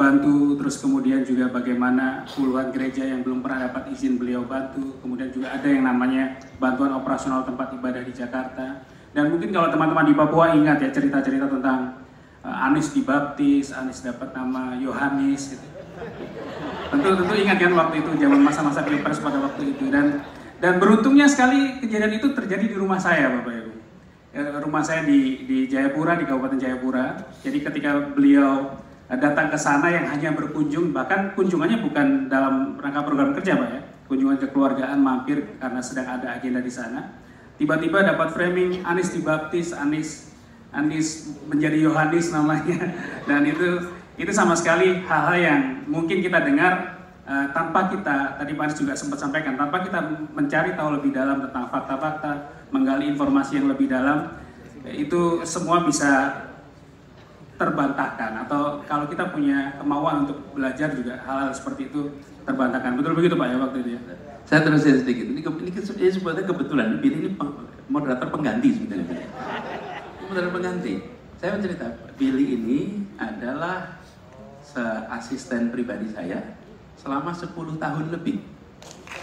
bantu, terus kemudian juga bagaimana puluhan gereja yang belum pernah dapat izin beliau bantu, kemudian juga ada yang namanya bantuan operasional tempat ibadah di Jakarta. Dan mungkin kalau teman-teman di Papua ingat ya cerita-cerita tentang Anies dibaptis, Anies dapat nama Yohanes gitu. Tentu ingat kan waktu itu, zaman masa-masa Pilpres pada waktu itu. Dan beruntungnya sekali kejadian itu terjadi di rumah saya, Bapak Ibu. Rumah saya di Jayapura, di Kabupaten Jayapura. Jadi ketika beliau datang ke sana yang hanya berkunjung, bahkan kunjungannya bukan dalam rangka program kerja Pak ya, kunjungan kekeluargaan, mampir karena sedang ada agenda di sana. Tiba-tiba dapat framing Anies dibaptis, Anies menjadi Yohanes namanya, dan itu sama sekali hal-hal yang mungkin kita dengar tanpa kita, tadi Pak Anies juga sempat sampaikan, tanpa kita mencari tahu lebih dalam tentang fakta-fakta, menggali informasi yang lebih dalam, itu semua bisa terbantahkan, atau kalau kita punya kemauan untuk belajar juga hal-hal seperti itu terbantahkan. Betul begitu Pak ya waktu itu ya? Saya terusin sedikit, ini sebenarnya kebetulan, Billy ini moderator pengganti sebenarnya. Moderator pengganti. Saya mencerita, Billy ini adalah asisten pribadi saya selama 10 tahun lebih,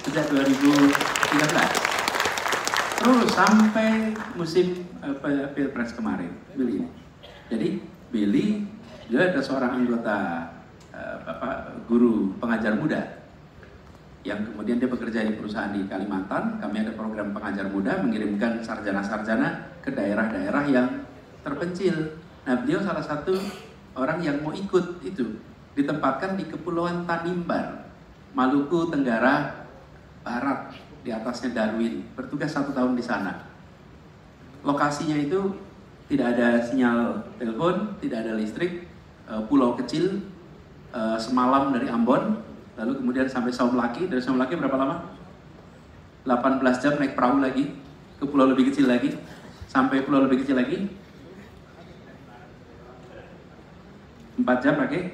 sejak 2013. Terus sampai musim Pilpres kemarin, Billy ini. Jadi Billy, dia ada seorang anggota guru pengajar muda yang kemudian dia bekerja di perusahaan di Kalimantan. Kami ada program pengajar muda mengirimkan sarjana-sarjana ke daerah-daerah yang terpencil. Nah, beliau salah satu orang yang mau ikut itu, ditempatkan di Kepulauan Tanimbar, Maluku Tenggara Barat, di atasnya Darwin, bertugas 1 tahun di sana. Lokasinya itu tidak ada sinyal telepon, tidak ada listrik, pulau kecil, semalam dari Ambon, lalu kemudian sampai Saumlaki. Dari Saumlaki berapa lama? 18 jam naik perahu lagi, ke pulau lebih kecil lagi, sampai pulau lebih kecil lagi, 4 jam pakai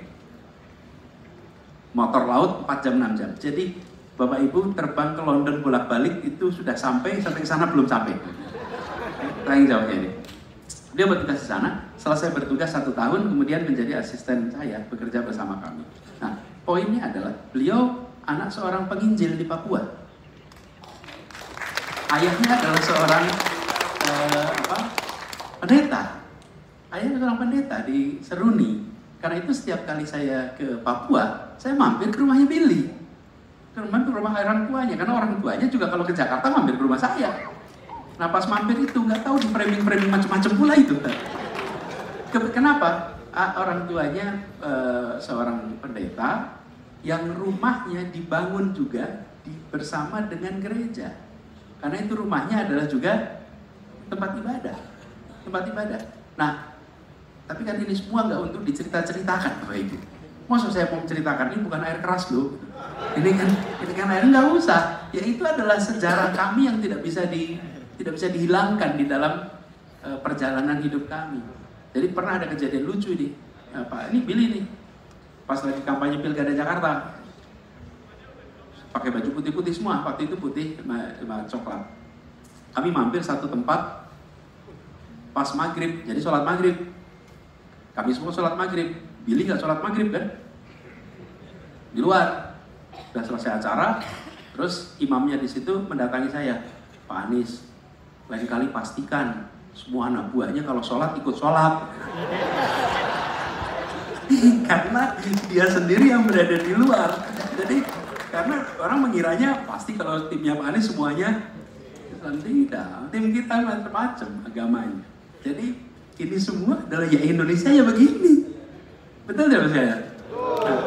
motor laut, 4 jam, 6 jam. Jadi Bapak Ibu terbang ke London bolak-balik itu sudah sampai ke sana belum sampai. Tanya jawabnya ini. Dia bertugas di sana, selesai bertugas 1 tahun, kemudian menjadi asisten saya, bekerja bersama kami. Nah, poinnya adalah, beliau anak seorang penginjil di Papua. Ayahnya adalah seorang pendeta. Ayahnya seorang pendeta di Seruni. Karena itu setiap kali saya ke Papua, saya mampir ke rumahnya Billy. Mampir ke rumah orang tuanya, karena orang tuanya juga kalau ke Jakarta mampir ke rumah saya. Nah pas mampir itu nggak tahu di framing macam-macam pula itu. Kenapa? Orang tuanya seorang pendeta yang rumahnya dibangun juga bersama dengan gereja. Karena itu rumahnya adalah juga tempat ibadah. Nah, tapi kan ini semua nggak untuk diceritakan Bapak Ibu. Maksud saya mau menceritakan ini bukan air keras loh. Ini kan air, nggak usah. Ya itu adalah sejarah kami yang tidak bisa dihilangkan di dalam perjalanan hidup kami. Jadi pernah ada kejadian lucu nih, Pak, ini Billy nih, pas lagi kampanye Pilkada Jakarta, pakai baju putih-putih semua, waktu itu putih sama coklat. Kami mampir satu tempat pas maghrib, jadi sholat maghrib. Kami semua sholat maghrib, Billy nggak sholat maghrib kan? Di luar, sudah selesai acara, terus imamnya di situ mendatangi saya, Pak Anies, lain kali pastikan semua anak buahnya kalau sholat ikut sholat. Karena dia sendiri yang berada di luar. Jadi karena orang mengiranya pasti kalau timnya Pak Anies semuanya Islam. Tidak, tim kita macam-macam agamanya. Jadi ini semua adalah ya Indonesia ya begini. Betul tidak saya? Nah,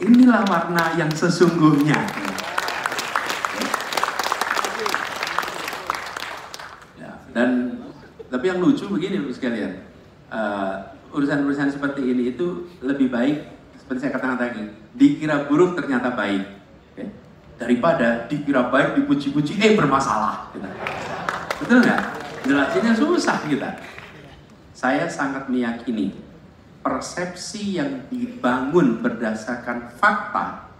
inilah warna yang sesungguhnya. Dan tapi yang lucu begini Bapak sekalian, urusan-urusan seperti ini itu lebih baik, seperti saya katakan tadi, dikira buruk ternyata baik, okay? Daripada dikira baik dipuji-puji bermasalah, gitu. Betul nggak? Jelasinnya susah kita. Saya sangat meyakini persepsi yang dibangun berdasarkan fakta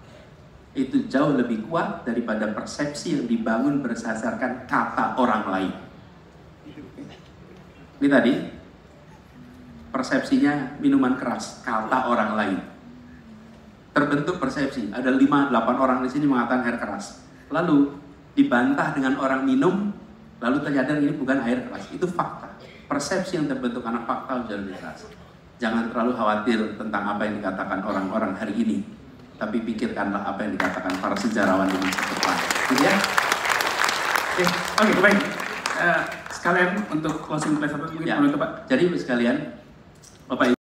itu jauh lebih kuat daripada persepsi yang dibangun berdasarkan kata orang lain. Ini tadi persepsinya minuman keras, kata orang lain. terbentuk persepsi. Ada 5-8 orang di sini mengatakan air keras. Lalu dibantah dengan orang minum, lalu ternyata ini bukan air keras. Itu fakta. Persepsi yang terbentuk karena fakta jauh lebih keras. Jangan terlalu khawatir tentang apa yang dikatakan orang-orang hari ini, tapi pikirkanlah apa yang dikatakan para sejarawan di masa depan. Gitu ya? Oke, baik. Sekalian untuk closing statement mungkin Ya. menutup Pak. Jadi sekalian, Bapak